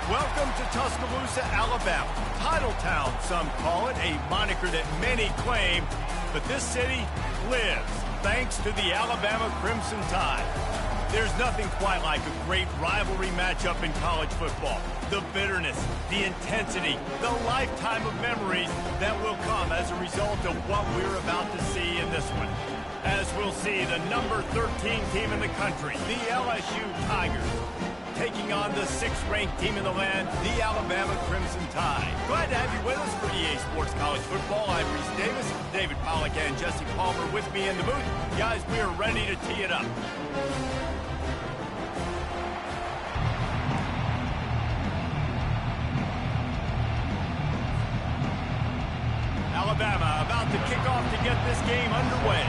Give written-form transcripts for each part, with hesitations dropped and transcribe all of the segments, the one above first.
Welcome to Tuscaloosa, Alabama. Title Town, some call it, a moniker that many claim, but this city lives thanks to the Alabama Crimson Tide. There's nothing quite like a great rivalry matchup in college football. The bitterness, the intensity, the lifetime of memories that will come as a result of what we're about to see in this one. As we'll see, the number 13 team in the country, the LSU Tigers, taking on the 6th-ranked team in the land, the Alabama Crimson Tide. Glad to have you with us for EA Sports College Football. I'm Reese Davis, David Pollack and Jesse Palmer with me in the booth. Guys, we are ready to tee it up. Alabama about to kick off to get this game underway.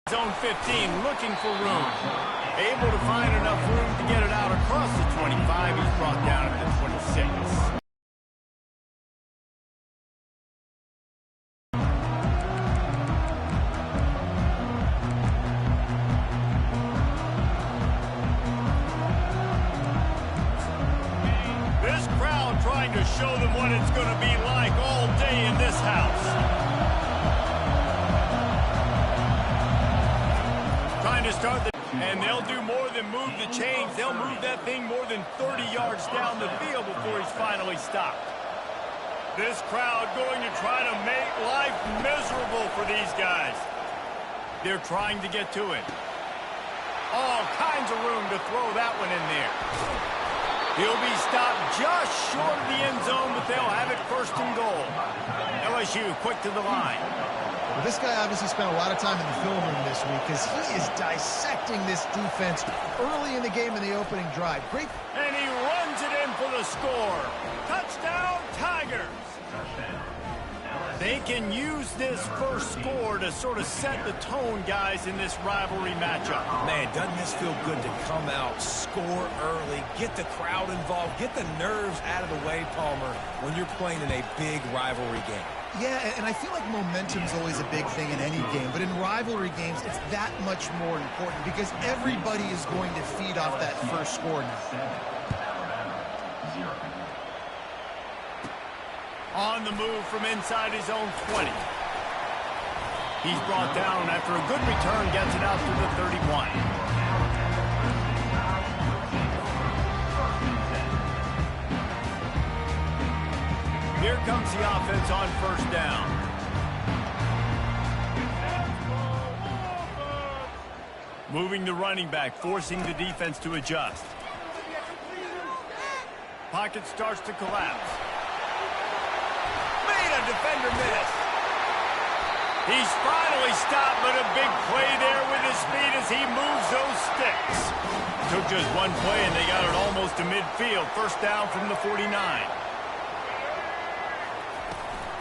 Zone 15 looking for room. Able to find enough room to get it out across the 25. He's brought down at the 26. This crowd trying to show them what it's going to be like all day in this house. To start and they'll do more than move the chains. They'll move that thing more than 30 yards down the field before he's finally stopped. This crowd going to try to make life miserable for these guys. They're trying to get to it. All kinds of room to throw that one in there. He'll be stopped just short of the end zone, but they'll have it 1st and goal. LSU quick to the line. Well, this guy obviously spent a lot of time in the film room this week because he is dissecting this defense early in the game in the opening drive. Great. And he runs it in for the score. Touchdown, Tigers. They can use this first score to sort of set the tone, guys, in this rivalry matchup. Man, doesn't this feel good to come out, score early, get the crowd involved, get the nerves out of the way, Palmer, when you're playing in a big rivalry game. Yeah, and I feel like momentum's always a big thing in any game, but in rivalry games, it's that much more important because everybody is going to feed off that first score now. On the move from inside his own 20. He's brought down after a good return, gets it out to the 31. Here comes the offense on 1st down. Moving the running back, forcing the defense to adjust. Pocket starts to collapse. Made a defender miss. He's finally stopped, but a big play there with his speed as he moves those sticks. Took just one play, and they got it almost to midfield. 1st down from the 49.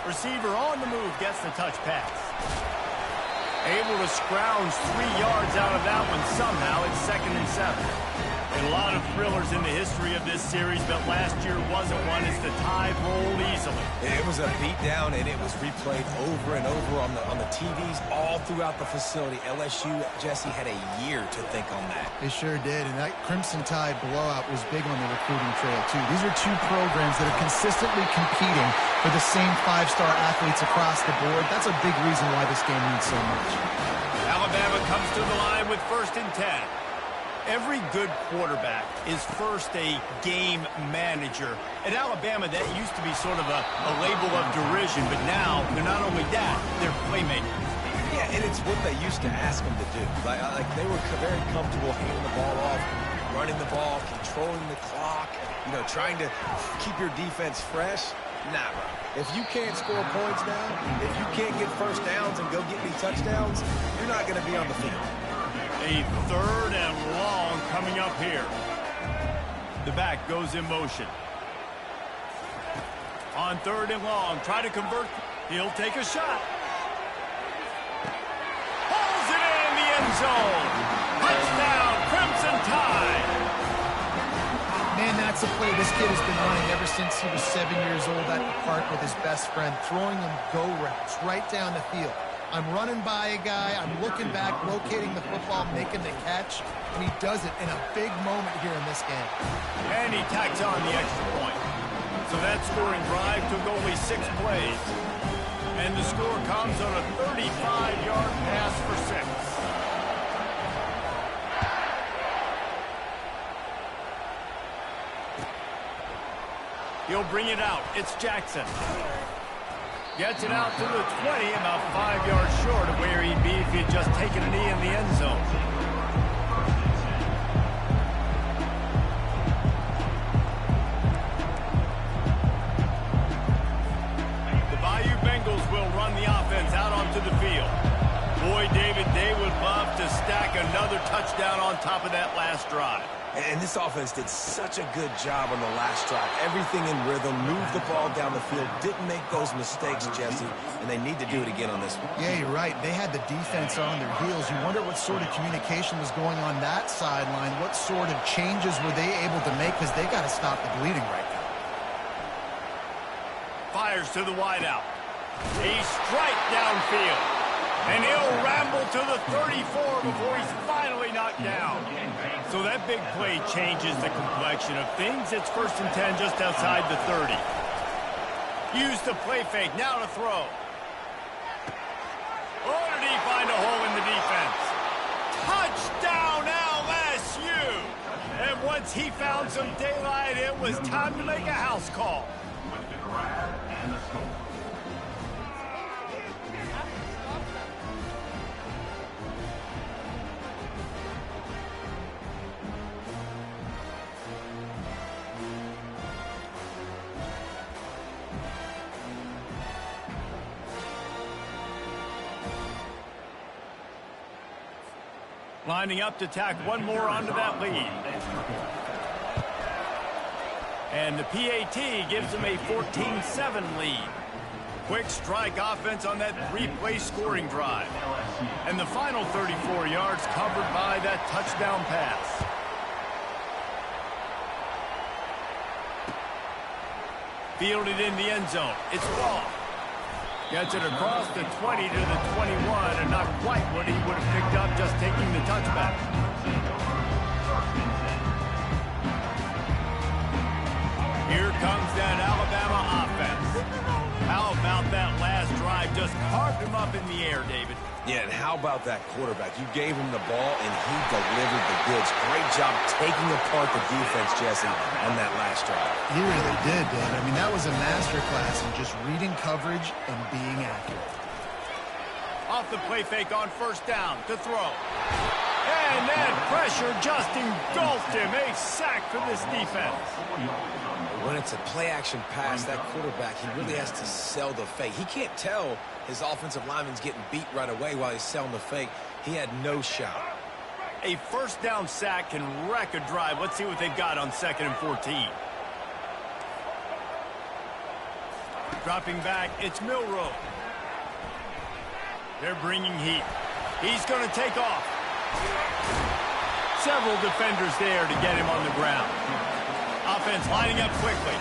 Receiver on the move gets the touch pass. Able to scrounge 3 yards out of that one somehow. It's 2nd and 7. A lot of thrillers in the history of this series, but last year wasn't one as the Tide rolled easily. It was a beatdown, and it was replayed over and over on the TVs all throughout the facility. LSU, Jesse, had a year to think on that. They sure did, and that Crimson Tide blowout was big on the recruiting trail, too. These are two programs that are consistently competing for the same 5-star athletes across the board. That's a big reason why this game means so much. Alabama comes to the line with 1st and 10. Every good quarterback is first a game manager. At Alabama, that used to be sort of a label of derision, but now they're not only that, they're playmakers. Yeah, and it's what they used to ask them to do. Like they were very comfortable handing the ball off, running the ball, controlling the clock, trying to keep your defense fresh. Nah, bro. If you can't score points now, if you can't get 1st downs and go get me touchdowns, you're not going to be on the field. A 3rd and long coming up here. The back goes in motion. On 3rd and long, try to convert. He'll take a shot. zone. Touchdown, Crimson Tide. Man, that's a play this kid has been running ever since he was 7 years old at the park with his best friend, throwing him go routes right down the field. I'm running by a guy, I'm looking back, locating the football, making the catch, and he does it in a big moment here in this game. And he tacks on the extra point. So that scoring drive took only 6 plays. And the score comes on a 35-yard pass for 6. He'll bring it out. It's Jackson. Gets it out to the 20, about 5 yards short of where he'd be if he had just taken a knee in the end zone. The Bayou Bengals will run the offense out onto the field. Boy, David, they would love to stack another touchdown on top of that last drive. And this offense did such a good job on the last drive. Everything in rhythm, moved the ball down the field, didn't make those mistakes, Jesse, and they need to do it again on this one. Yeah, you're right. They had the defense on their heels. You wonder what sort of communication was going on that sideline. What sort of changes were they able to make, because they got to stop the bleeding right now. Fires to the wideout. He's straight downfield. And he'll ramble to the 34 before he's finally knocked down. So that big play changes the complexion of things. It's 1st and 10 just outside the 30. Use the play fake. Now to throw. Oh, did he find a hole in the defense? Touchdown, LSU! And once he found some daylight, it was time to make a house call. Lining up to tack one more onto that lead. And the PAT gives them a 14-7 lead. Quick strike offense on that 3-play scoring drive. And the final 34 yards covered by that touchdown pass. Fielded in the end zone. It's Ball. Gets it across the 20 to the 21, and not quite what he would have picked up just taking the touchback. Here comes that Alabama offense. How about that last drive? Just carved him up in the air, David. Yeah, and how about that quarterback? You gave him the ball, and he delivered the goods. Great job taking apart the defense, Jesse, on that last drive. He really did, David. I mean, that was a masterclass in just reading coverage and being accurate. Off the play fake on 1st down to throw. And that pressure just engulfed him. A sack for this defense. When it's a play-action pass, that quarterback, he really has to sell the fake. He can't tell his offensive lineman's getting beat right away while he's selling the fake. He had no shot. A 1st down sack can wreck a drive. Let's see what they've got on 2nd and 14. Dropping back, it's Milroe. They're bringing heat. He's going to take off. Several defenders there to get him on the ground. Offense lining up quickly.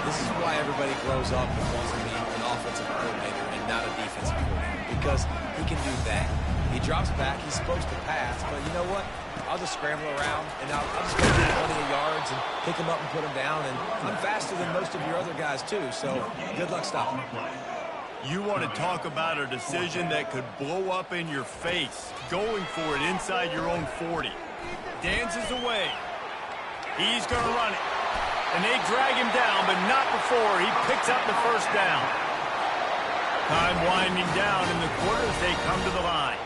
This is why everybody grows up and wants to be an offensive coordinator and not a defensive coordinator, because he can do that. He drops back, he's supposed to pass, but you know what? I'll just scramble around, and I'll just go get plenty of yards and pick him up and put him down, and I'm faster than most of your other guys too, so good luck stopping him. You want to talk about a decision that could blow up in your face, going for it inside your own 40. Dances away. He's going to run it. And they drag him down, but not before he picks up the 1st down. Time winding down in the quarter as they come to the line.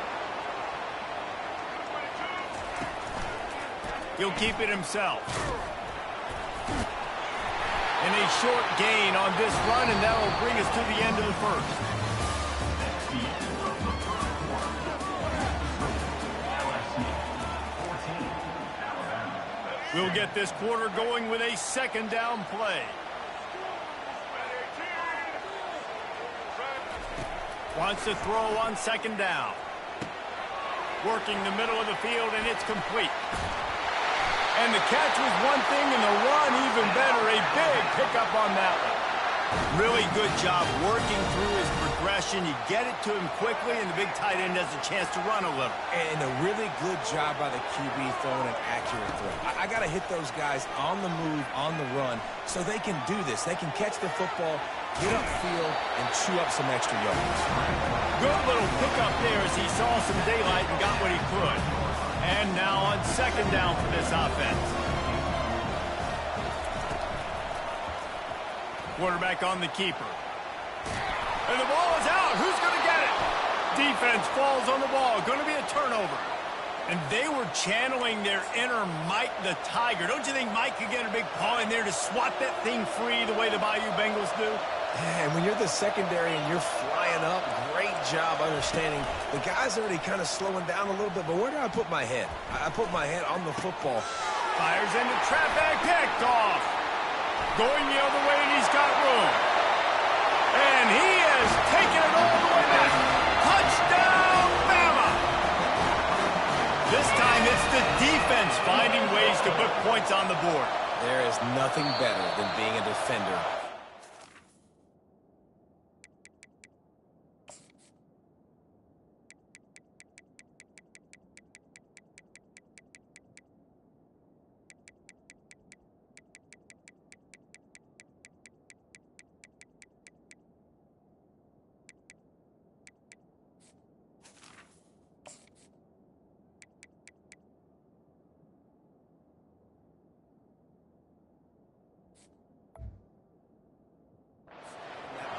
He'll keep it himself. And a short gain on this run, and that will bring us to the end of the 1st. We'll get this quarter going with a 2nd down play. Wants to throw on 2nd down. working the middle of the field, and it's complete. And the catch was one thing, and the run even better. A big pickup on that one. Really good job working through his progression. You get it to him quickly, and the big tight end has a chance to run a little. And a really good job by the QB throwing an accurate throw. I got to hit those guys on the move, on the run, so they can do this. They can catch the football, get upfield, and chew up some extra yards. Good little pickup there as he saw some daylight and got what he could. And now on second down for this offense. Quarterback on the keeper. And the ball is out. Who's going to get it? Defense falls on the ball. Going to be a turnover. And they were channeling their inner Mike the Tiger. Don't you think Mike could get a big paw in there to swat that thing free the way the Bayou Bengals do? Yeah, and when you're the secondary and you're flying up, great job understanding. The guy's already kind of slowing down a little bit, but where do I put my head? I put my head on the football. Fires into traffic, picked off. Going the other way, and he's got room. And he has taken it all the way back. Touchdown, Bama! This time it's the defense finding ways to put points on the board. There is nothing better than being a defender.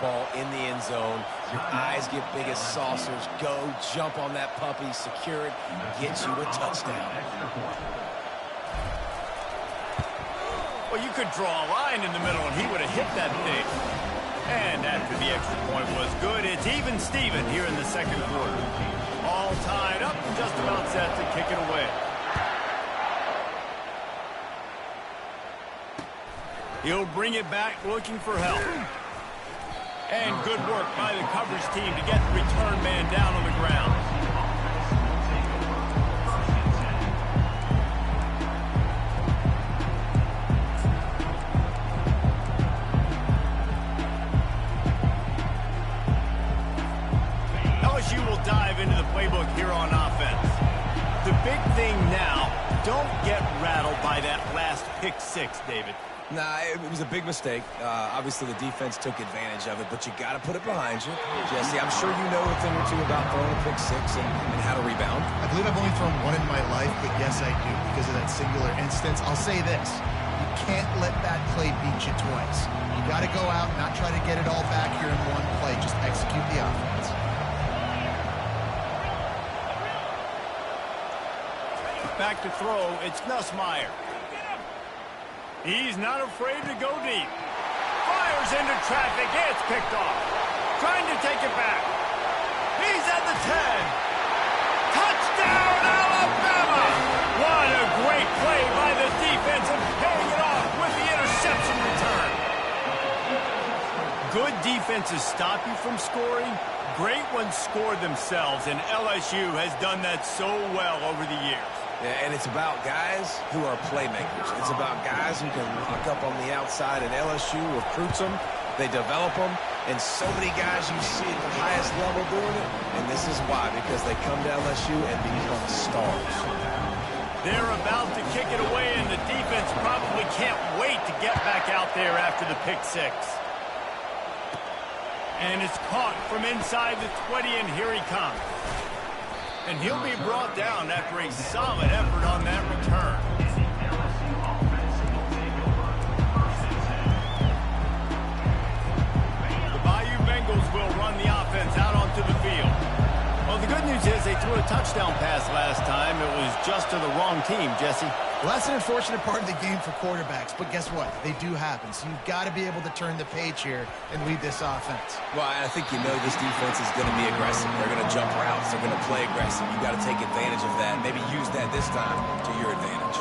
Ball in the end zone. Your eyes get big as saucers. Go, jump on that puppy, secure it, get you a touchdown. Well, you could draw a line in the middle, and he would have hit that thing. And after the extra point was good, it's even Steven here in the second quarter. All tied up, just about set to kick it away. He'll bring it back looking for help. And good work by the coverage team to get the return man down on the ground. LSU will dive into the playbook here on offense. The big thing now, don't get rattled by that last pick six, David. Nah, it was a big mistake. Obviously, the defense took advantage of it, but you got to put it behind you. Jesse, I'm sure you know a thing or two about throwing a pick six and how to rebound. I believe I've only thrown one in my life, but yes, I do, because of that singular instance. I'll say this. You can't let that play beat you twice. You got to go out, not try to get it all back here in one play. Just execute the offense. Back to throw, it's Nussmeier. He's not afraid to go deep. Fires into traffic. It's picked off. Trying to take it back. He's at the 10. Touchdown, Alabama! What a great play by the defense and paying it off with the interception return. Good defenses stop you from scoring. Great ones score themselves, and LSU has done that so well over the years. Yeah, and it's about guys who are playmakers. It's about guys who can lock up on the outside, and LSU recruits them, they develop them, and so many guys you see at the highest level doing it, and this is why, because they come to LSU and become stars. They're about to kick it away, and the defense probably can't wait to get back out there after the pick six. And it's caught from inside the 20, and here he comes. And he'll be brought down after a solid effort on that return. The Bayou Bengals will run the offense out onto the field. Well, the good news is they threw a touchdown pass last time. It was just to the wrong team, Jesse. Well, that's an unfortunate part of the game for quarterbacks, but guess what? They do happen, so you've got to be able to turn the page here and lead this offense. Well, I think you know this defense is going to be aggressive. They're going to jump routes. They're going to play aggressive. You've got to take advantage of that, maybe use that this time to your advantage.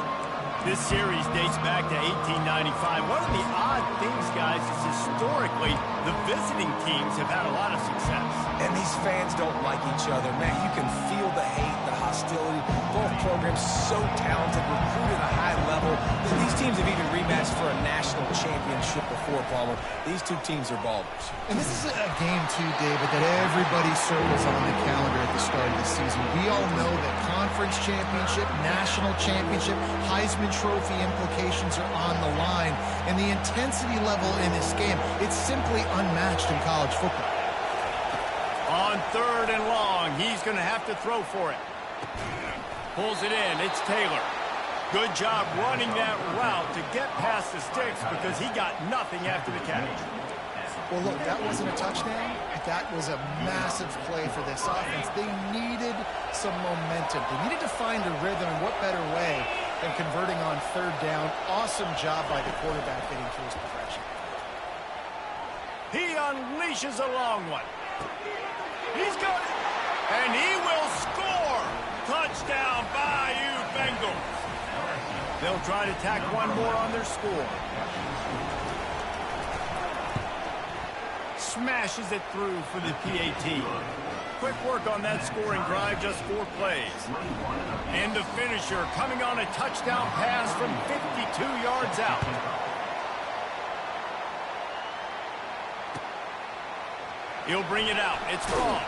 This series dates back to 1895. One of the odd things, guys, is historically the visiting teams have had a lot of success. And these fans don't like each other. Man, you can feel the hate, the hostility. Both programs so talented, recruited at a high level. These teams have even rematched for a national championship before, Palmer. These two teams are ballers. And this is a game, too, David, that everybody circles on the calendar at the start of the season. We all know that conference championship, national championship, Heisman Trophy implications are on the line. And the intensity level in this game, it's simply unmatched in college football. On 3rd and long, he's going to have to throw for it. Pulls it in. It's Taylor. Good job running that route to get past the sticks because he got nothing after the catch. Well, look, that wasn't a touchdown. That was a massive play for this offense. They needed some momentum. They needed to find a rhythm, and what better way than converting on 3rd down. Awesome job by the quarterback getting to his progression. He unleashes a long one. He's got it. And he will score. Touchdown, Bayou Bengals. They'll try to tack one more on their score. Smashes it through for the PAT. Quick work on that scoring drive, just 4 plays. And the finisher coming on a touchdown pass from 52 yards out. He'll bring it out. It's wrong.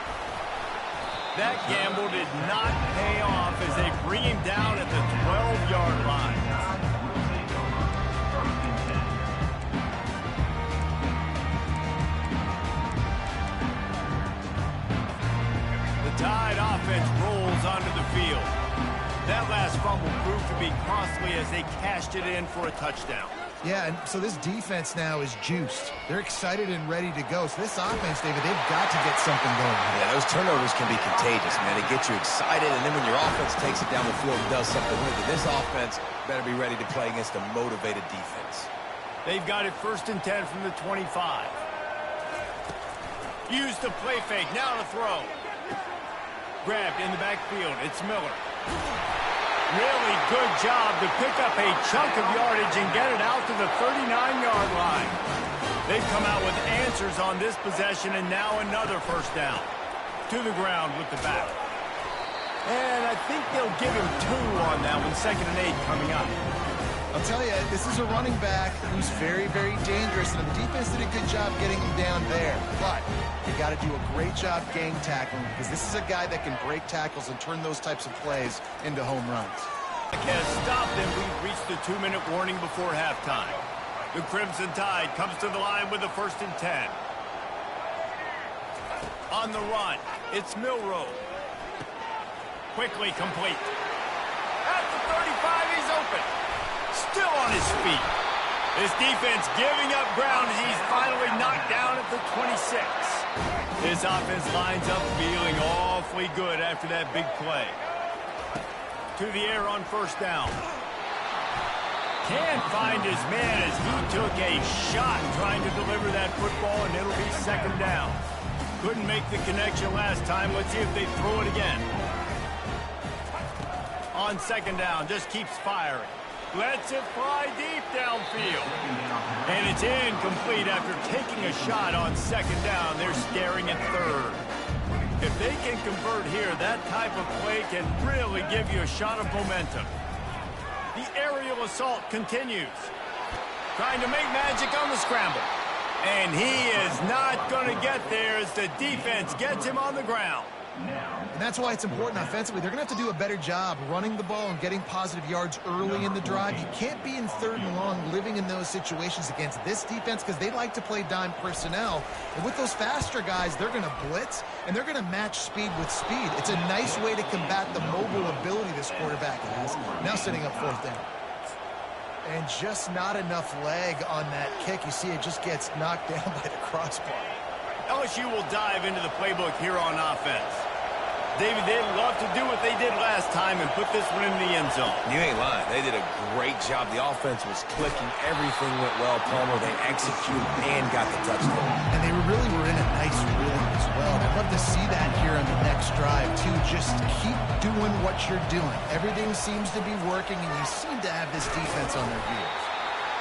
That gamble did not pay off as they bring him down at the 12-yard line. The Tide offense rolls onto the field. That last fumble proved to be costly as they cashed it in for a touchdown. Yeah, and so this defense now is juiced. They're excited and ready to go. So this offense, David, they've got to get something going. Yeah, those turnovers can be contagious, man. They get you excited, and then when your offense takes it down the field and does something with it, this offense better be ready to play against a motivated defense. They've got it 1st and 10 from the 25. Use the play fake. Now to throw. Grabbed in the backfield. It's Miller. Really good job to pick up a chunk of yardage and get it out to the 39-yard line. They've come out with answers on this possession, and now another 1st down. To the ground with the back. And I think they'll give him 2 on that one. 2nd and 8 coming up. I'll tell you, this is a running back who's very, very dangerous, and the defense did a good job getting him down there. But you got to do a great job gang tackling because this is a guy that can break tackles and turn those types of plays into home runs. Has stopped them. We've reached the 2-minute warning before halftime. The Crimson Tide comes to the line with the 1st and 10. On the run, it's Milroe. Quickly complete. At the 35, he's open. Still on his feet. This defense giving up ground as he's finally knocked down at the 26. This offense lines up feeling awfully good after that big play. To the air on 1st down. Can't find his man as he took a shot trying to deliver that football, and it'll be 2nd down. Couldn't make the connection last time. Let's see if they throw it again. On 2nd down, just keeps firing. Lets it fly deep downfield. And it's incomplete after taking a shot on 2nd down. They're staring at 3rd. If they can convert here, that type of play can really give you a shot of momentum. The aerial assault continues. Trying to make magic on the scramble. And he is not going to get there as the defense gets him on the ground. And that's why it's important offensively. They're going to have to do a better job running the ball and getting positive yards early in the drive. You can't be in 3rd and long living in those situations against this defense because they like to play dime personnel. And with those faster guys, they're going to blitz, and they're going to match speed with speed. It's a nice way to combat the mobile ability this quarterback has. Now setting up 4th down. And just not enough leg on that kick. You see it just gets knocked down by the crossbar. LSU will dive into the playbook here on offense. David, they'd love to do what they did last time and put this one in the end zone. You ain't lying. They did a great job. The offense was clicking. Everything went well, Palmer. They executed and got the touchdown. And they really were in a nice rhythm as well. I'd love to see that here on the next drive, too. just keep doing what you're doing. Everything seems to be working, and you seem to have this defense on their heels.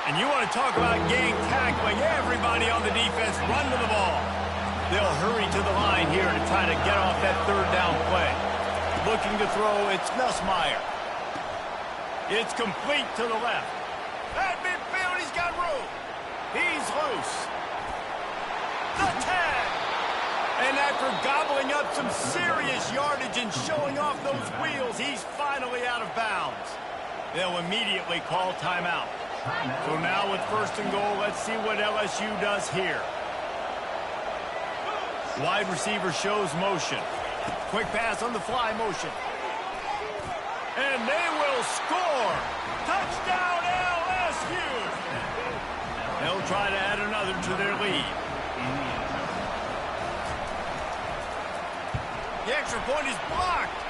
And you want to talk about gang tackling. Everybody on the defense run to the ball. They'll hurry to the line here to try to get off that third down play. Looking to throw, it's Nussmeier. It's complete to the left. At midfield, he's got room. He's loose. The tag. And after gobbling up some serious yardage and showing off those wheels, he's finally out of bounds. They'll immediately call timeout. So now with first and goal, let's see what LSU does here. Wide receiver shows motion. Quick pass on the fly motion. And they will score. Touchdown LSU. They'll try to add another to their lead. The extra point is blocked.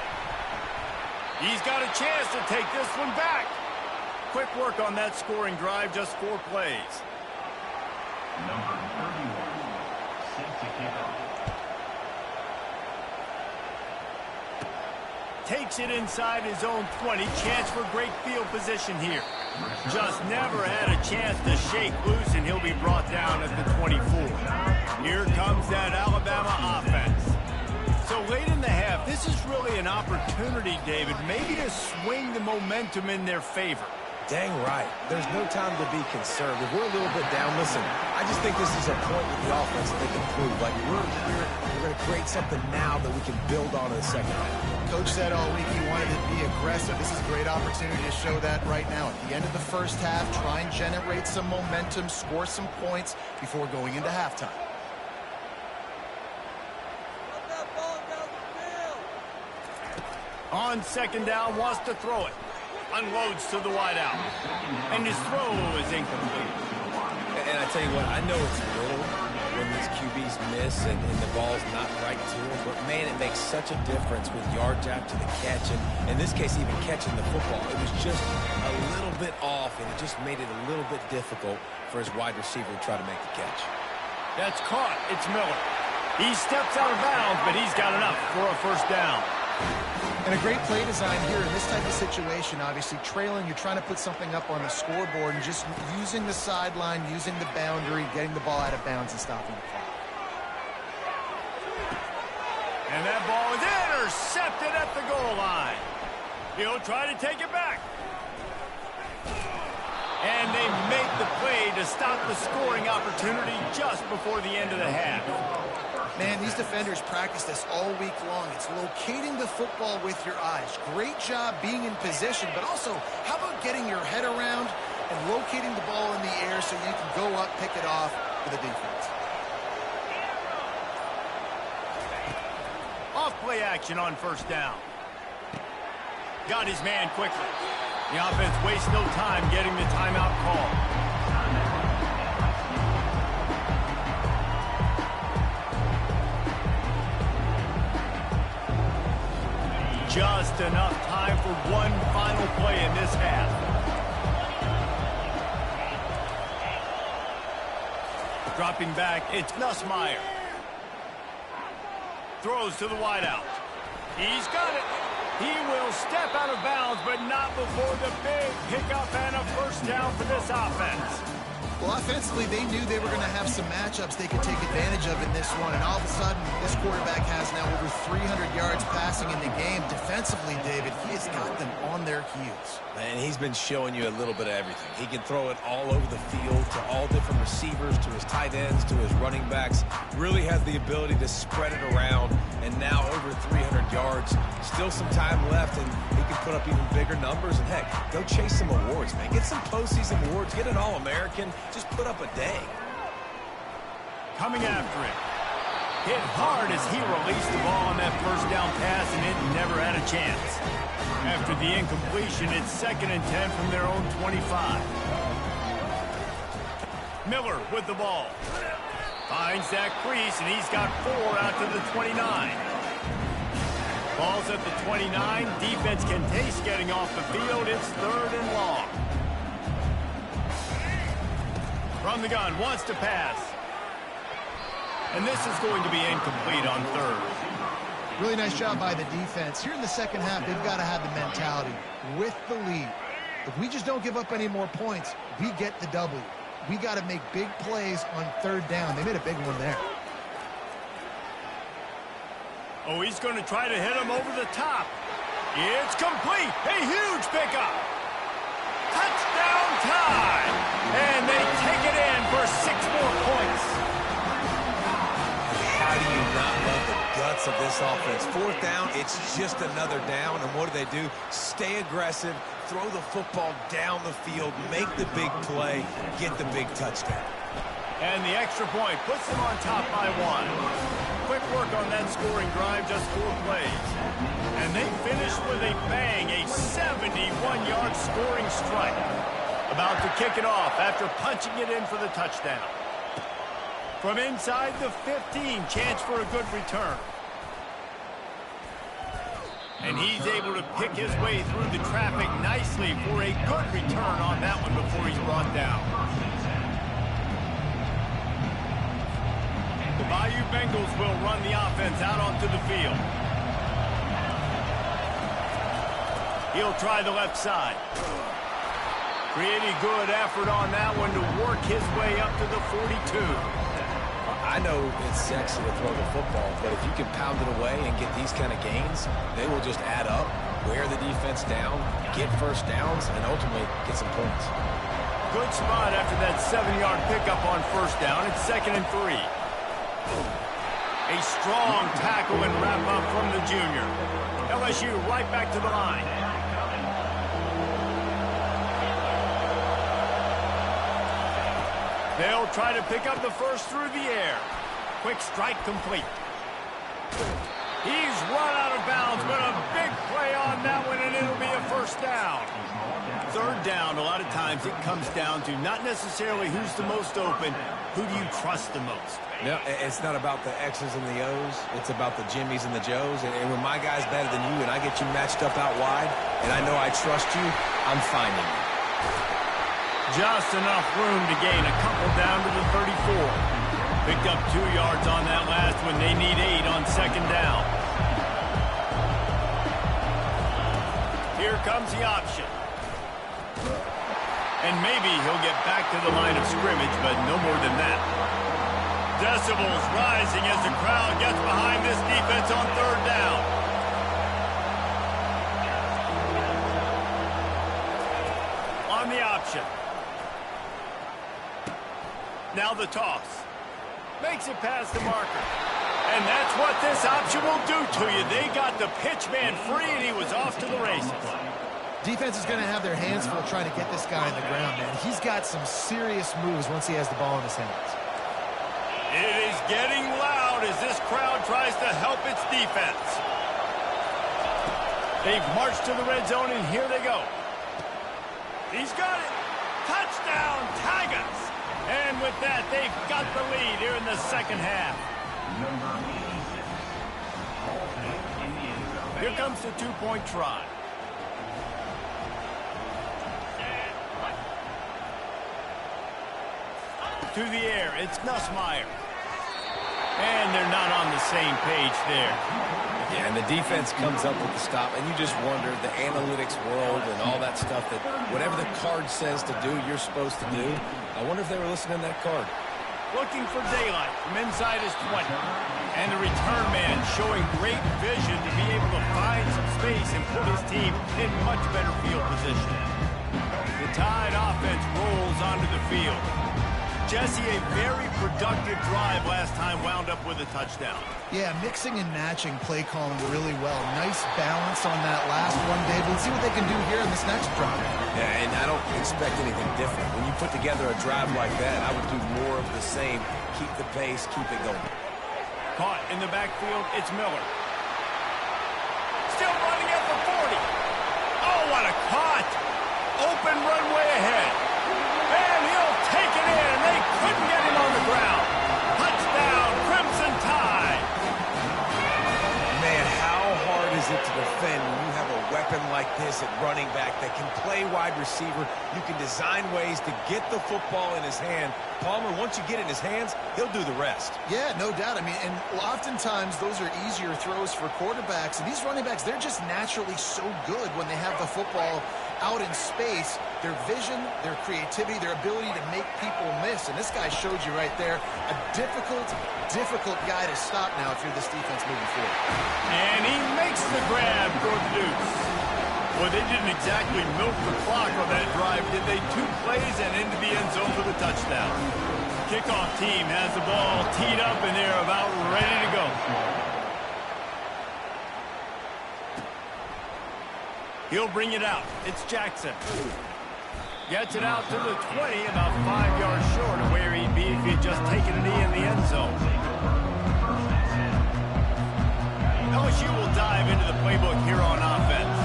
He's got a chance to take this one back. Quick work on that scoring drive, just 4 plays. Number 31, set to kick off. Takes it inside his own 20. Chance for great field position here. Just never had a chance to shake loose, and he'll be brought down at the 24. Here comes that Alabama offense. So late in the half, this is really an opportunity, David, maybe to swing the momentum in their favor. Dang right. There's no time to be concerned. If we're a little bit down, listen, I just think this is a point with the offense that they can prove. Like, we're here, we're going to create something now that we can build on in the second half. Coach said all week he wanted to be aggressive. This is a great opportunity to show that right now. At the end of the first half, try and generate some momentum, score some points before going into halftime. On second down, wants to throw it. Unloads to the wideout. And his throw is incomplete. And I tell you what, I know it's little when these QBs miss and the ball's not right to them, but man, it makes such a difference with yards after the catch. And in this case, even catching the football, it was just a little bit off, and it just made it a little bit difficult for his wide receiver to try to make the catch. That's caught. It's Miller. He steps out of bounds, but he's got enough for a first down. And a great play design here in this type of situation. Obviously, trailing, you're trying to put something up on the scoreboard and just using the sideline, using the boundary, getting the ball out of bounds and stopping the clock. And that ball is intercepted at the goal line. He'll try to take it back. And they make the play to stop the scoring opportunity just before the end of the half. Man, these defenders practice this all week long. It's locating the football with your eyes. Great job being in position, but also, how about getting your head around and locating the ball in the air so you can go up, pick it off for the defense. Off play action on first down. Got his man quickly. The offense wastes no time getting the timeout call. Just enough time for one final play in this half. Dropping back, it's Nussmeier. Throws to the wideout. He's got it. He will step out of bounds, but not before the big pickup and a first down for this offense. Well, offensively, they knew they were going to have some matchups they could take advantage of in this one, and all of a sudden, this quarterback has now over 300 yards passing in the game. Defensively, David, he has got them on their heels. And he's been showing you a little bit of everything. He can throw it all over the field to all different receivers, to his tight ends, to his running backs. Really has the ability to spread it around, and now over 300 yards. Still some time left, and he can put up even bigger numbers. And heck, go chase some awards, man. Get some postseason awards. Get an All-American. Just put up a day. Coming after it. Hit hard as he released the ball on that first down pass, and it never had a chance. After the incompletion, it's 2nd and 10 from their own 25. Miller with the ball. Finds that crease, and he's got 4 out to the 29. Ball's at the 29. Defense can taste getting off the field. It's 3rd and long. From the gun, wants to pass. And this is going to be incomplete on 3rd. Really nice job by the defense. Here in the second half, they've got to have the mentality with the lead. If we just don't give up any more points, we get the W. We got to make big plays on third down. They made a big one there. Oh, he's going to try to hit him over the top. It's complete. A huge pickup. Touchdown time. And they take it in for 6 more points. How do you not love the guts of this offense? Fourth down, it's just another down. And what do? Stay aggressive, throw the football down the field, make the big play, get the big touchdown. And the extra point puts them on top by 1. Quick work on that scoring drive, just 4 plays. And they finish with a bang, a 71-yard scoring strike. About to kick it off after punching it in for the touchdown. From inside the 15, chance for a good return. And he's able to pick his way through the traffic nicely for a good return on that one before he's brought down. The Bayou Bengals will run the offense out onto the field. He'll try the left side. Pretty good effort on that one to work his way up to the 42. I know it's sexy to throw the football, but if you can pound it away and get these kind of gains, they will just add up, wear the defense down, get first downs, and ultimately get some points. Good spot after that 7-yard pickup on first down. It's 2nd and 3. A strong tackle and wrap up from the junior. LSU right back to the line. They'll try to pick up the first through the air. Quick strike complete. He's run out of bounds, but a big play on that one, and it'll be a first down. Third down, a lot of times it comes down to not necessarily who's the most open, who do you trust the most? No, it's not about the X's and the O's. It's about the Jimmys and the Joes. And when my guy's better than you and I get you matched up out wide, and I know I trust you, I'm finding you. Just enough room to gain a couple down to the 34. Picked up 2 yards on that last one. They need 8 on second down. Here comes the option. And maybe he'll get back to the line of scrimmage, but no more than that. Decibels rising as the crowd gets behind this defense on third down. On the option. Now the toss. Makes it past the marker. And that's what this option will do to you. They got the pitch man free, and he was off to the races. Defense is going to have their hands full trying to get this guy on the ground, man. He's got some serious moves once he has the ball in his hands. It is getting loud as this crowd tries to help its defense. They've marched to the red zone, and here they go. He's got it. Touchdown, Tigers. And with that, they've got the lead here in the second half. Here comes the 2-point try. To the air, it's Nussmeier. And they're not on the same page there. Yeah, and the defense comes up with the stop, and you just wonder, the analytics world and all that stuff, that whatever the card says to do, you're supposed to do. I wonder if they were listening to that card. Looking for daylight from inside his 20. And the return man showing great vision to be able to find some space and put his team in much better field position. The Tide offense rolls onto the field. Jesse, a very productive drive last time, wound up with a touchdown. Yeah, mixing and matching play calling really well. Nice balance on that last one, Dave. Let's see what they can do here in this next drive. Yeah, and I don't expect anything different. When you put together a drive like that, I would do more of the same. Keep the pace, keep it going. Caught in the backfield, it's Miller. Still running at the 40. Oh, what a caught. Open runway ahead. And he'll take it in. They couldn't get him on the ground. Touchdown, Crimson Tide. Man, how hard is it to defend when you have a weapon like this at running back that can play wide receiver. You can design ways to get the football in his hand. Palmer, once you get it in his hands, he'll do the rest. Yeah, no doubt. I mean, and oftentimes those are easier throws for quarterbacks. And these running backs, they're just naturally so good when they have the football out in space. Their vision, their creativity, their ability to make people miss. And this guy showed you right there a difficult guy to stop now if you're this defense moving forward. And he makes the grab for the deuce. Well, they didn't exactly milk the clock on that drive, did they? 2 plays and into the end zone for the touchdown. Kickoff team has the ball teed up and they're about ready to go. He'll bring it out. It's Jackson. Gets it out to the 20, about 5 yards short of where he'd be if he'd just taken a knee in the end zone. LSU will dive into the playbook here on offense.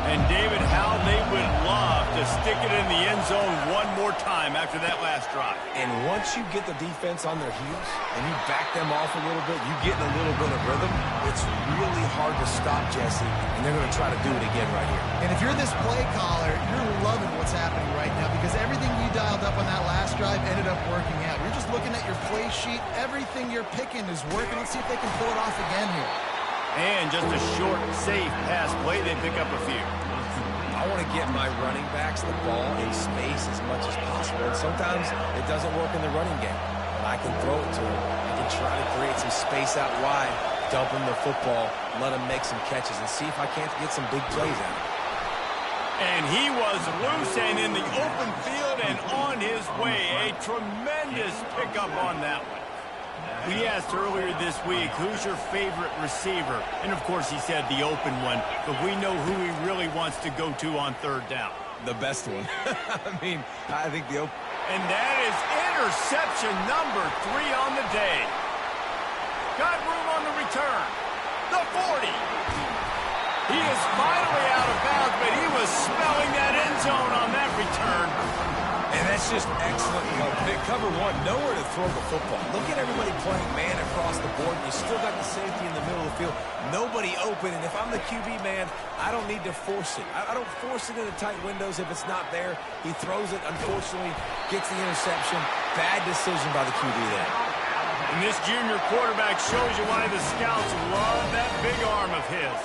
And David, how they would love to stick it in the end zone one more time after that last drive. And once you get the defense on their heels and you back them off a little bit, you get in a little bit of rhythm, it's really hard to stop, Jesse, and they're going to try to do it again right here. And if you're this play caller, you're loving what's happening right now because everything you dialed up on that last drive ended up working out. You're just looking at your play sheet. Everything you're picking is working. Let's see if they can pull it off again here. And just a short, safe pass play, they pick up a few. I want to get my running backs the ball in space as much as possible. And sometimes it doesn't work in the running game. But I can throw it to them. I can try to create some space out wide, dump them the football, let them make some catches, and see if I can't get some big plays out of it. And he was loose and in the open field and on his way. A tremendous pickup on that one. We asked earlier this week, who's your favorite receiver? And, of course, he said the open one, but we know who he really wants to go to on 3rd down. The best one. I think the open. And that is interception number 3 on the day. Got room on the return. The 40. He is finally out of bounds, but he was smelling that end zone on that return. And that's just excellent. They cover 1, nowhere to throw the football. Look at everybody playing man across the board. You still got the safety in the middle of the field. Nobody open. And if I'm the QB man, I don't need to force it. I don't force it into tight windows if it's not there. He throws it, unfortunately, gets the interception. Bad decision by the QB there. And this junior quarterback shows you why the scouts love that big arm of his.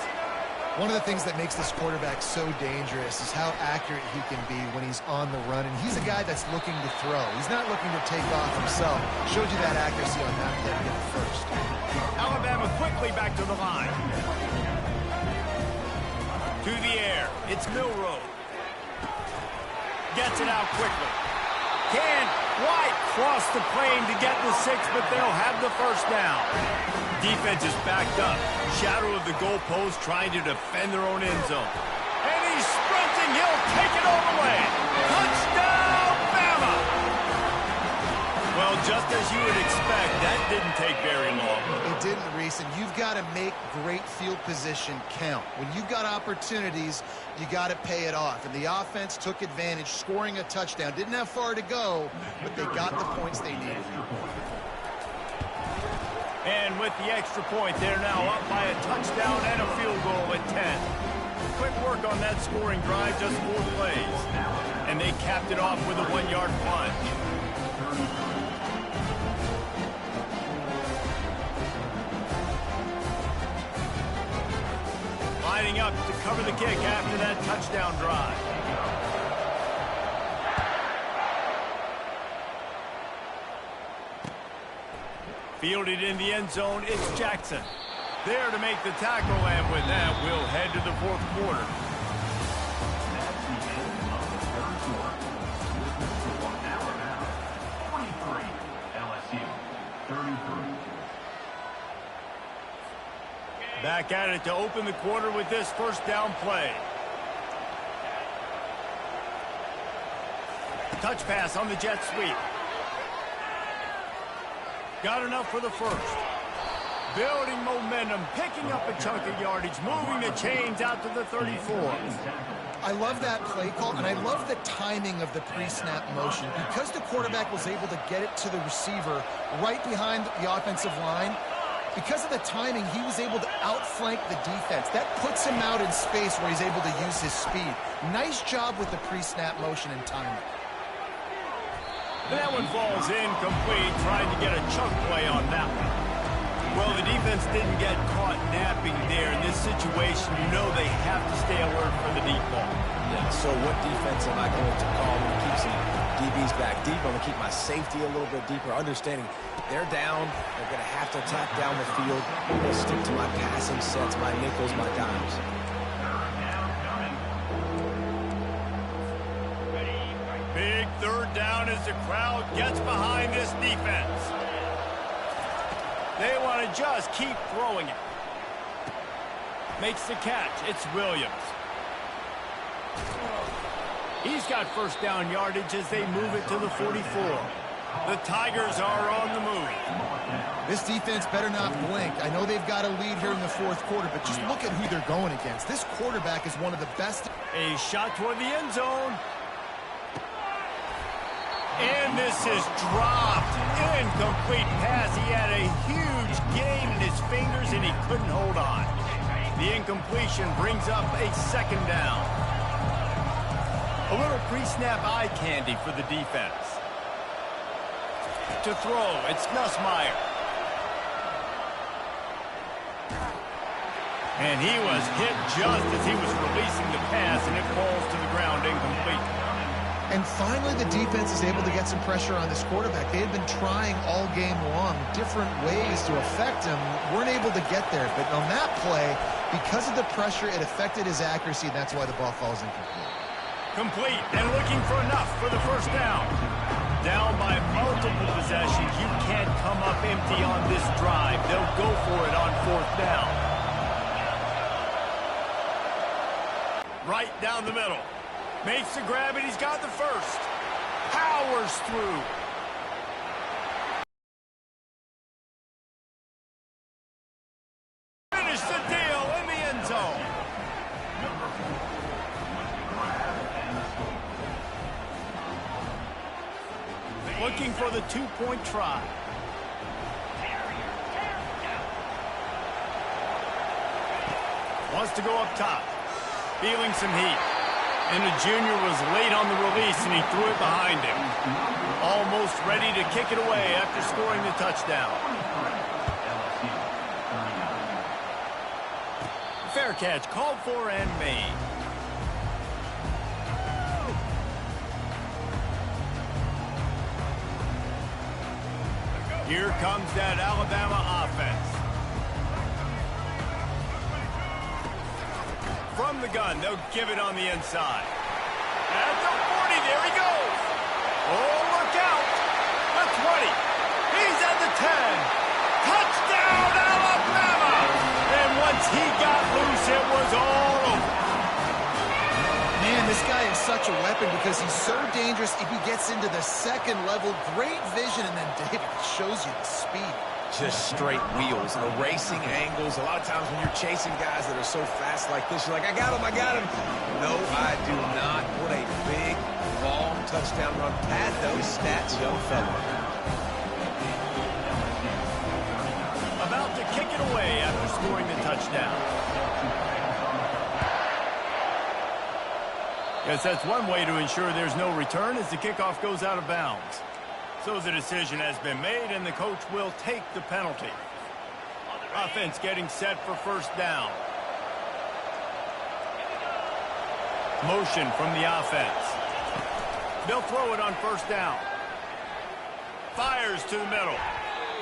One of the things that makes this quarterback so dangerous is how accurate he can be when he's on the run. And he's a guy that's looking to throw. He's not looking to take off himself. Showed you that accuracy on that play to get the first. Alabama quickly back to the line. To the air. It's Milroe. Gets it out quickly. Can White cross the plane to get the 6, but they'll have the first down. Defense is backed up. Shadow of the goalpost trying to defend their own end zone. And he's sprinting. He'll take it all the way. Touchdown, Bama! Well, just as you would expect, that didn't take very long. It didn't, Reese, and you've got to make great field position count. When you've got opportunities, you got to pay it off. And the offense took advantage, scoring a touchdown. Didn't have far to go, but they got the points they needed. And with the extra point, they're now up by a touchdown and a field goal at 10. Quick work on that scoring drive, just 4 plays. And they capped it off with a 1-yard plunge. Lining up to cover the kick after that touchdown drive. Fielded in the end zone, it's Jackson. There to make the tackle, and with that, we'll head to the 4th quarter. That's the end of the 3rd quarter. Alabama 23, LSU 33. Back at it to open the quarter with this first down play. Touch pass on the jet sweep. Got enough for the first. Building momentum, picking up a chunk of yardage, moving the chains out to the 34. I love that play call, and I love the timing of the pre-snap motion. Because the quarterback was able to get it to the receiver right behind the offensive line, Because of the timing, he was able to outflank the defense. That puts him out in space where he's able to use his speed. Nice job with the pre-snap motion and timing. That one falls incomplete, trying to get a chunk play on that one. Well, the defense didn't get caught napping there. In this situation, you know they have to stay alert for the deep ball. Yeah, so what defense am I going to call? I'm going to keep some DBs back deep. I'm going to keep my safety a little bit deeper, understanding they're down. They're going to have to attack down the field. I'm going to stick to my passing sets, my nickels, my dimes. Big third down as the crowd gets behind this defense. They want to just keep throwing it. Makes the catch. It's Williams. He's got first down yardage as they move it to the 44. The Tigers are on the move. This defense better not blink. I know they've got a lead here in the fourth quarter, but just look at who they're going against. This quarterback is one of the best. A shot toward the end zone. And this is dropped. Incomplete pass. He had a huge gain in his fingers, and he couldn't hold on. The incompletion brings up a second down. A little pre-snap eye candy for the defense. To throw, it's Nussmeier. And he was hit just as he was releasing the pass, and it falls to the ground incomplete. And finally, the defense is able to get some pressure on this quarterback. They had been trying all game long different ways to affect him. Weren't able to get there. But on that play, because of the pressure, it affected his accuracy, and that's why the ball falls incomplete. Complete and looking for enough for the first down. Down by multiple possessions. You can't come up empty on this drive. They'll go for it on fourth down. Right down the middle. Makes the grab, and he's got the first. Powers through. Finish the deal in the end zone. Looking for the two-point try. Wants to go up top. Feeling some heat. And the junior was late on the release, and he threw it behind him. Almost ready to kick it away after scoring the touchdown. Fair catch called for and made. Here comes that Alabama offense. From the gun, they'll give it on the inside. At the 40, there he goes. Oh, look out. The 20. He's at the 10. Touchdown, Alabama. And once he got loose, it was all over. Man, this guy is such a weapon because he's so dangerous if he gets into the second level. Great vision, and then David shows you the speed. Just straight wheels, erasing angles. A lot of times when you're chasing guys that are so fast like this, you're like, I got him. No, I do not. What a big, long touchdown run. Pad those stats, young fella. About to kick it away after scoring the touchdown. Yes, that's one way to ensure there's no return as the kickoff goes out of bounds. So the decision has been made, and the coach will take the penalty. Offense getting set for first down. Motion from the offense. They'll throw it on first down. Fires to the middle.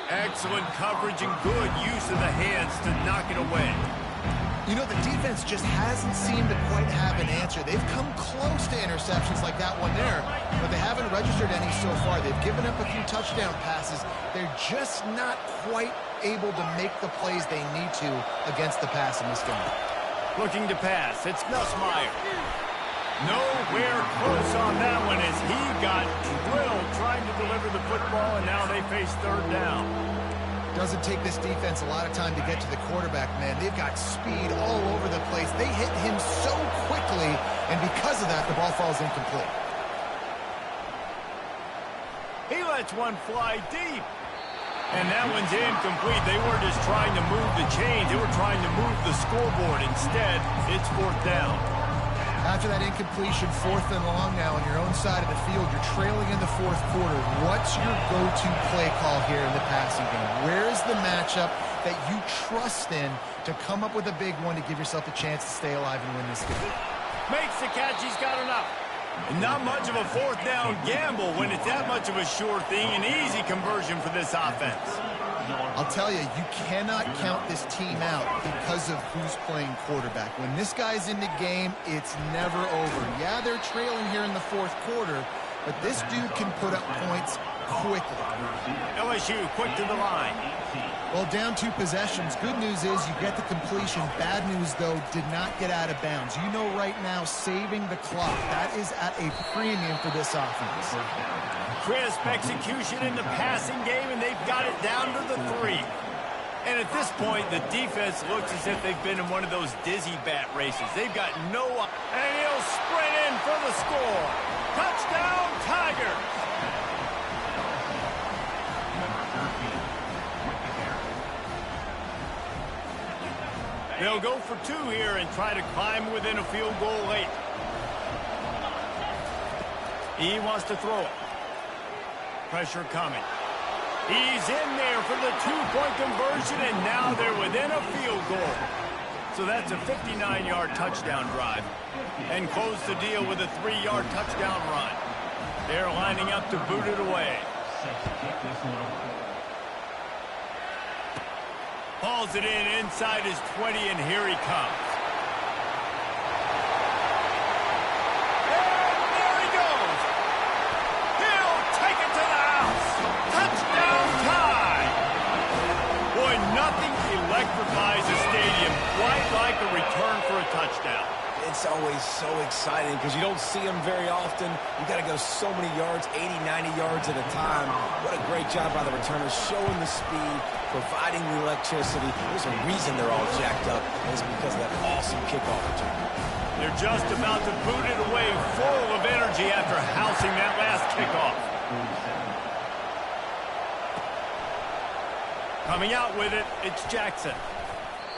Excellent coverage and good use of the hands to knock it away. You know, the defense just hasn't seemed to quite have an answer. They've come close to interceptions like that one there, but they haven't registered any so far. They've given up a few touchdown passes. They're just not quite able to make the plays they need to against the pass in this game. Looking to pass. It's Nussmeier. Nowhere close on that one as he got drilled trying to deliver the football, and now they face third down. Doesn't take this defense a lot of time to get to the quarterback, man. They've got speed all over the place. They hit him so quickly, and because of that, the ball falls incomplete. He lets one fly deep. And that one's incomplete. They were just trying to move the chains. They were trying to move the scoreboard. Instead, it's 4th down. After that incompletion, 4th and long now on your own side of the field, you're trailing in the 4th quarter. What's your go-to play call here in the passing game? Where is the matchup that you trust in to come up with a big one to give yourself a chance to stay alive and win this game? Makes the catch. He's got enough. Not much of a 4th down gamble when it's that much of a sure thing. An easy conversion for this offense. I'll tell you, you cannot count this team out because of who's playing quarterback. When this guy's in the game, it's never over. Yeah, they're trailing here in the 4th quarter, but this dude can put up points quickly. LSU quick to the line. Well, down 2 possessions. Good news is you get the completion. Bad news, though, did not get out of bounds. You know right now, saving the clock, that is at a premium for this offense. Crisp execution in the passing game, and they've got it down to the 3. And at this point, the defense looks as if they've been in one of those dizzy bat races. They've got no... And he'll sprint in for the score. Touchdown, Tigers! They'll go for 2 here and try to climb within a field goal late. He wants to throw it. Pressure coming. He's in there for the 2-point conversion, and now they're within a field goal. So that's a 59-yard touchdown drive. And close the deal with a 3-yard touchdown run. They're lining up to boot it away. Hauls it in inside his 20, and here he comes. And there he goes. He'll take it to the house. Touchdown tie. Boy, nothing electrifies a stadium quite like a return for a touchdown. It's always so exciting because you don't see them very often. You got to go so many yards, 80, 90 yards at a time. What a great job by the returners, showing the speed, providing the electricity. There's a reason they're all jacked up, and it's because of that awesome kickoff return. They're just about to boot it away, full of energy after housing that last kickoff. Coming out with it, it's Jackson.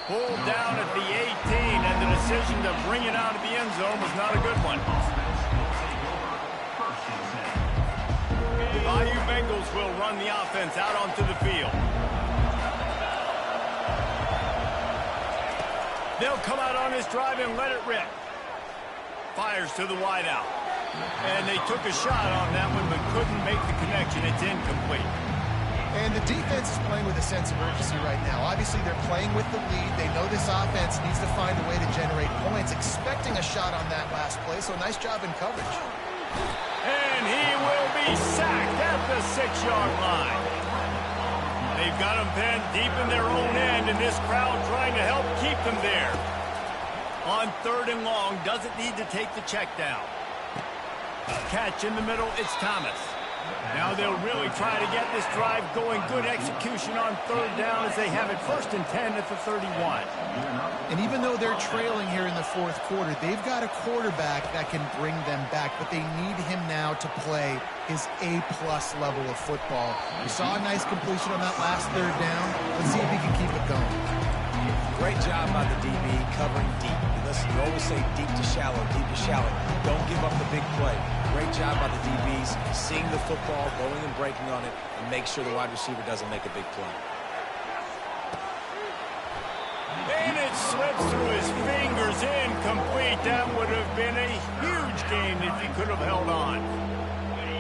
Pulled down at the 18, and the decision to bring it out of the end zone was not a good one. The Bayou Bengals will run the offense out onto the field. They'll come out on this drive and let it rip. Fires to the wideout. And they took a shot on that one, but couldn't make the connection. It's incomplete. And the defense is playing with a sense of urgency right now. Obviously, they're playing with the lead. They know this offense needs to find a way to generate points, expecting a shot on that last play, so nice job in coverage. And he will be sacked at the 6-yard line. They've got him pinned deep in their own end, and this crowd trying to help keep them there. On 3rd and long, doesn't need to take the check down. Catch in the middle, it's Thomas. Now they'll really try to get this drive going. Good execution on 3rd down as they have it 1st and 10 at the 31. And even though they're trailing here in the 4th quarter, they've got a quarterback that can bring them back, but they need him now to play his A-plus level of football. We saw a nice completion on that last 3rd down. Let's see if he can keep it going. Great job by the DB covering deep. Listen, you always say deep to shallow, deep to shallow. Don't give up the big play. Great job by the DBs, seeing the football, going and breaking on it, and make sure the wide receiver doesn't make a big play. And it slips through his fingers, incomplete. That would have been a huge gain if he could have held on.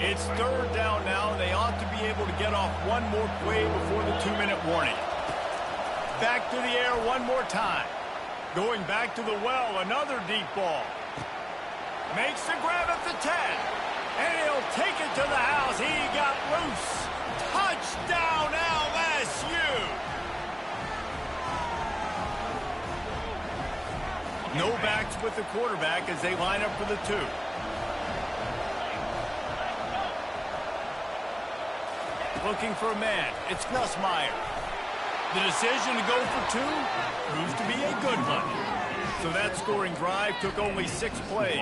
It's 3rd down now, and they ought to be able to get off one more play before the 2-minute warning. Back to the air one more time. Going back to the well, another deep ball. Makes the grab at the 10. And he'll take it to the house. He got loose. Touchdown, LSU. No backs with the quarterback as they line up for the 2. Looking for a man. It's Nussmeier. The decision to go for 2 proves to be a good one. So that scoring drive took only 6 plays.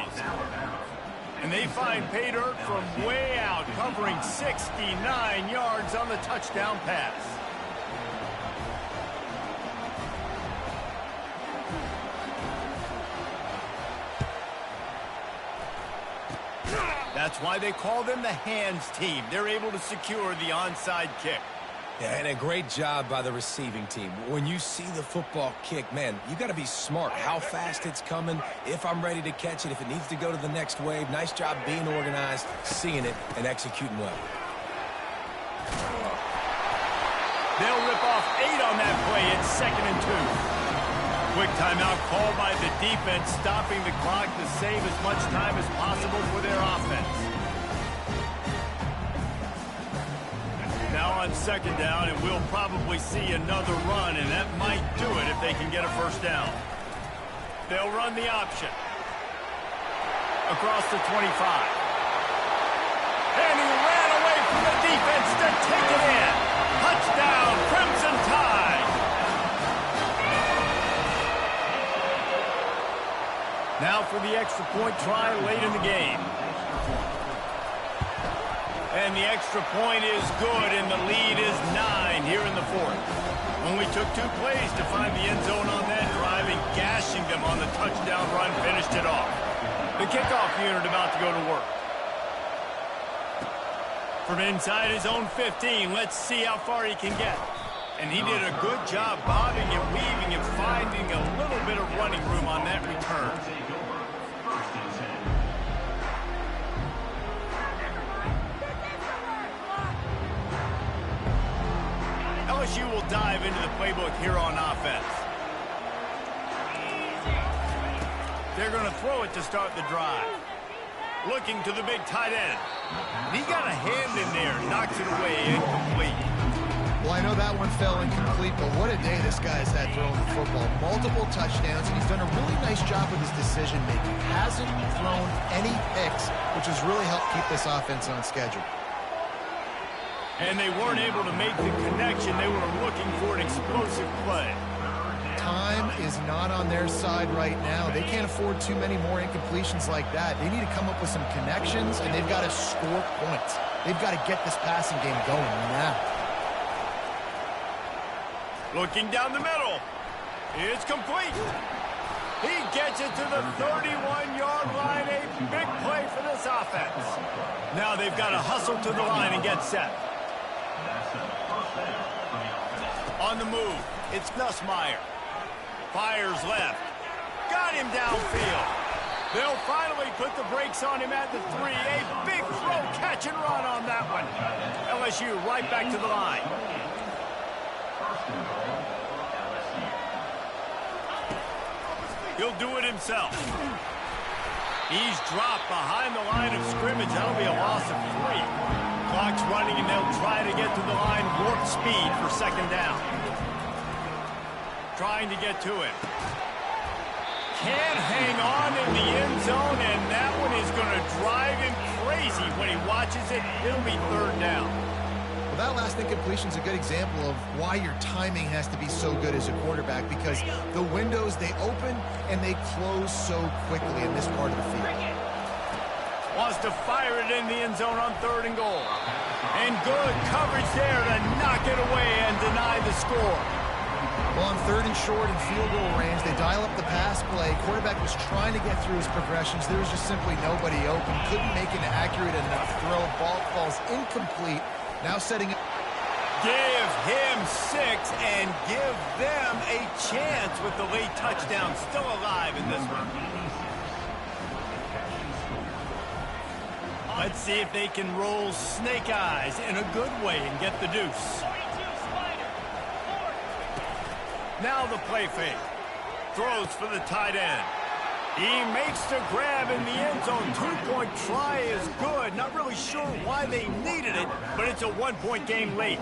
And they find pay dirt from way out, covering 69 yards on the touchdown pass. That's why they call them the hands team. They're able to secure the onside kick. Yeah, and a great job by the receiving team. When you see the football kick, man, you got to be smart how fast it's coming, if I'm ready to catch it, if it needs to go to the next wave. Nice job being organized, seeing it, and executing well. They'll rip off 8 on that play. It's 2nd and 2. Quick timeout called by the defense, stopping the clock to save as much time as possible for their offense. Now on 2nd down, and we'll probably see another run, and that might do it if they can get a first down. They'll run the option. Across the 25. And he ran away from the defense to take it in. Touchdown, Crimson Tide. Now for the extra point try late in the game. And the extra point is good, and the lead is 9 here in the 4th. Only took 2 plays to find the end zone on that drive, and gashing them on the touchdown run finished it off. The kickoff unit about to go to work. From inside his own 15, let's see how far he can get. And he did a good job bobbing and weaving and finding a little bit of running room on that return. LSU will dive into the playbook here on offense. They're going to throw it to start the drive. Looking to the big tight end. He got a hand in there, knocks it away, incomplete. Well, I know that one fell incomplete, but what a day this guy's had throwing the football. Multiple touchdowns, and he's done a really nice job with his decision-making. Hasn't thrown any picks, which has really helped keep this offense on schedule. And they weren't able to make the connection. They were looking for an explosive play. Time is not on their side right now. They can't afford too many more incompletions like that. They need to come up with some connections, and they've got to score points. They've got to get this passing game going now. Looking down the middle. It's complete. He gets it to the 31-yard line. A big play for this offense. Now they've got to hustle to the line and get set. On the move, it's Nussmeier. Fires left. Got him downfield. They'll finally put the brakes on him at the 3. A big throw, catch and run on that one. LSU right back to the line. He'll do it himself. He's dropped behind the line of scrimmage. That'll be a loss of 3. Clock's running, and they'll try to get to the line warp speed for 2nd down. Trying to get to it. Can't hang on in the end zone, and that one is going to drive him crazy when he watches it. It'll be 3rd down. Well, that last incompletion is a good example of why your timing has to be so good as a quarterback, because the windows, they open and they close so quickly in this part of the field. Wants to fire it in the end zone on 3rd and goal. And good coverage there to knock it away and deny the score. Well, on 3rd and short and field goal range, they dial up the pass play. Quarterback was trying to get through his progressions. There was just simply nobody open. Couldn't make an accurate enough throw. Ball falls incomplete. Now setting up. Give him 6 and give them a chance with the late touchdown still alive in this one. Let's see if they can roll snake eyes in a good way and get the deuce. Now the play fake. Throws for the tight end. He makes the grab in the end zone. 2-point try is good. Not really sure why they needed it, but it's a 1-point game late.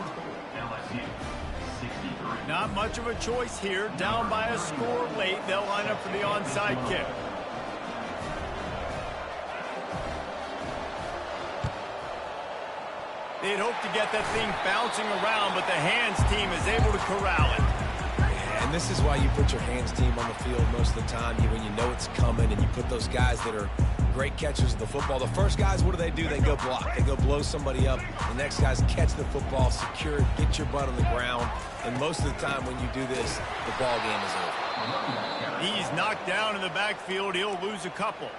Not much of a choice here. Down by a score late. They'll line up for the onside kick. They'd hope to get that thing bouncing around, but the hands team is able to corral it. And this is why you put your hands team on the field most of the time, when you know it's coming, and you put those guys that are great catchers of the football. The first guys, what do? They go block. They go blow somebody up. The next guys catch the football, secure it, get your butt on the ground. And most of the time when you do this, the ball game is over. He's knocked down in the backfield. He'll lose a couple.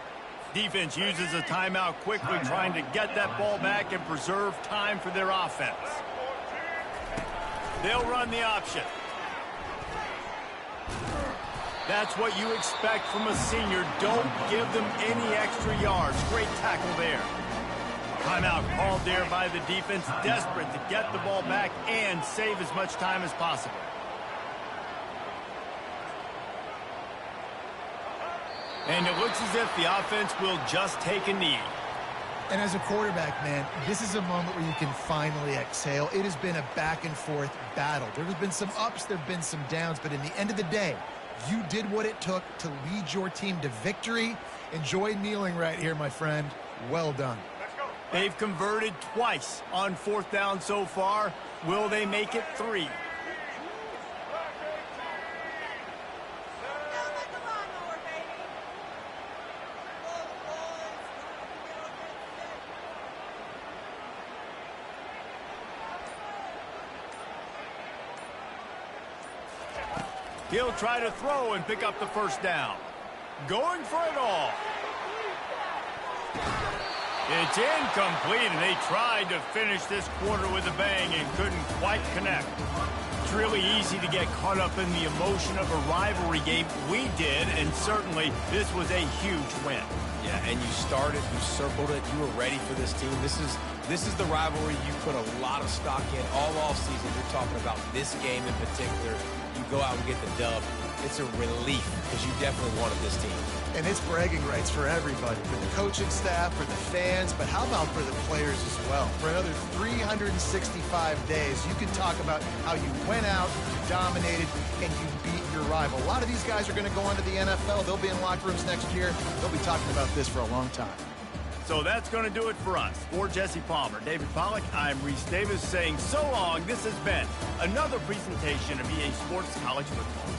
Defense uses a timeout quickly, trying to get that ball back and preserve time for their offense. They'll run the option. That's what you expect from a senior. Don't give them any extra yards. Great tackle there. Timeout called there by the defense, desperate to get the ball back and save as much time as possible. And it looks as if the offense will just take a knee. And as a quarterback, man, this is a moment where you can finally exhale. It has been a back-and-forth battle. There have been some ups, there have been some downs, but in the end of the day, you did what it took to lead your team to victory. Enjoy kneeling right here, my friend. Well done. They've converted twice on 4th down so far. Will they make it 3? He'll try to throw and pick up the 1st down. Going for it all. It's incomplete, and they tried to finish this quarter with a bang and couldn't quite connect. It's really easy to get caught up in the emotion of a rivalry game. We did, and certainly this was a huge win. Yeah, and you started, you circled it, you were ready for this team. This is the rivalry you put a lot of stock in all offseason. You're talking about this game in particular. You go out and get the dub. It's a relief because you definitely wanted this team. And it's bragging rights for everybody, for the coaching staff, for the fans, but how about for the players as well? For another 365 days, you can talk about how you went out, you dominated, and you beat your rival. A lot of these guys are going to go on to the NFL. They'll be in locker rooms next year. They'll be talking about this for a long time. So that's going to do it for us. For Jesse Palmer, David Pollack, I'm Reese Davis saying so long. This has been another presentation of EA Sports College Football.